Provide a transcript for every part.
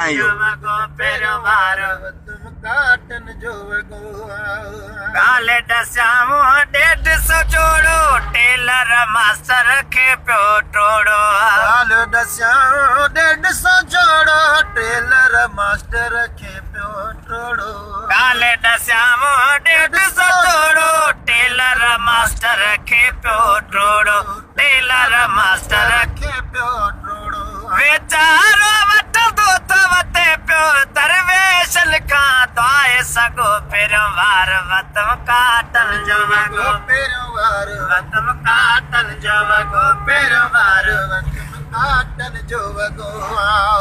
वगो पेरो वार तुम काटन जो वगो काले दस्यामो 150 जोड़ो टेलर मास्टर खे पियो टोड़ो काल दस्या 150 जोड़ो टेलर मास्टर खे पियो टोड़ो काले दस्यामो 150 जोड़ो टेलर मास्टर खे पियो टोड़ो टेलर मास्टर खे पियो टोड़ो वीचारो वठंदो त वते पियो दरवेश लिखां दुआए सगो पहिरियों वार वतम काटन जो वगो पेरो वार वतम काटन जो वगो पहिरियों वार काटन जो वगो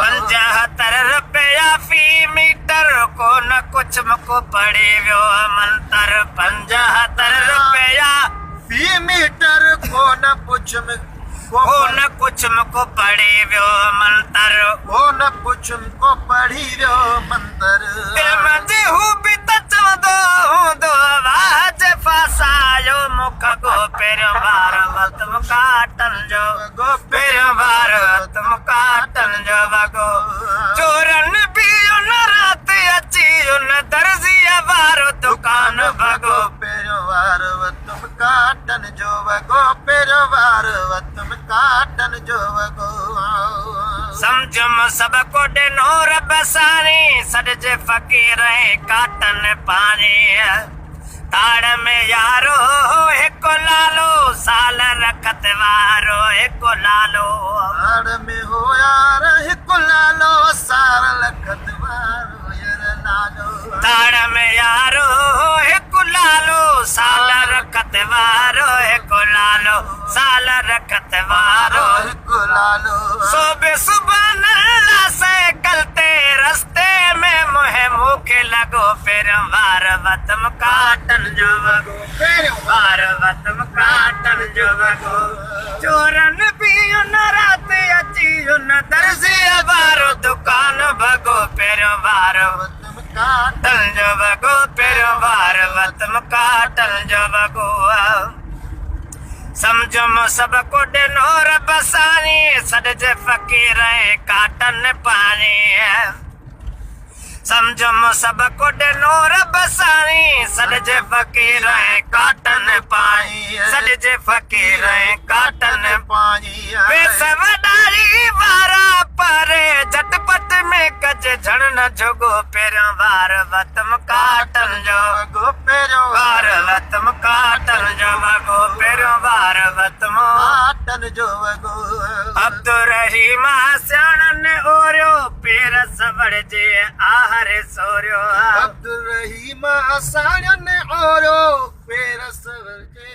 75 रुपया फी मीटर को न कुछ मुको पड़े वियो मंतर 75 रुपया फी मीटर को न पुछ को न कुछ मुको पड़े वियो मंतर को न कुछ को पढ़ी वियो मंतर दिल मंझि हू बि त चवंदो हूंदो वाह जे फासायो मुख गो पहिरियों वार वतम काटन जो वगो पहिरियों वार वतम काटन जो वगो चोरन बि उन राति अची उन दर्जीअ वारो दुकान भगो पेरो वार तुम काटन जो वगो पेरो वार तुम काटन जो वगो समझम सब को ॾिनो रब साईं सॾिजे फ़क़ीर काटन पाणी ताड़ में यारो हिकु लालो साल रखत वारो हिकु लालो हाड़ में हो यार हिकु लालो सार लखत वारो यार लालो ताड़ में यारो हिकु लालो साल रखत वारो हिकु लालो साल रखत वारो हिकु लालो सुबह सुबह नल्ला साइकिल ते रस्ते में मुहे मूंखे लॻो पहिरियों वार वतम काटन जो वॻो पेरो वार वतम काटन जो वॻो चोरन बि उन राति अची उन दर्जीअ वारो दुकान भॻो पहिरियों वार तुम काटन काटन जो वॻो पहिरियों वार वतम काटन जो वॻो समझम सब को ॾिनो रब साईं सॾिजे फ़क़ीर काटन पाणी समझम सब को ॾिनो रब साईं सॾिजे फ़क़ीर काटन पाणी सॾिजे फ़क़ीर काटन पानी वेस वॾारी वारा परे झटपट में कजे झण न जोगो पहिरियों वार वतम काटन जो वगो पेरो वार वतम काटन जो वॻो पहिरियों वार वतम काटन जो वगो अब्दुर्रहीम सियाणन ओरियो पेर सवड़जे आहरे सोरियो अब्दुल रहीम साड़न औरो पेर सवरजे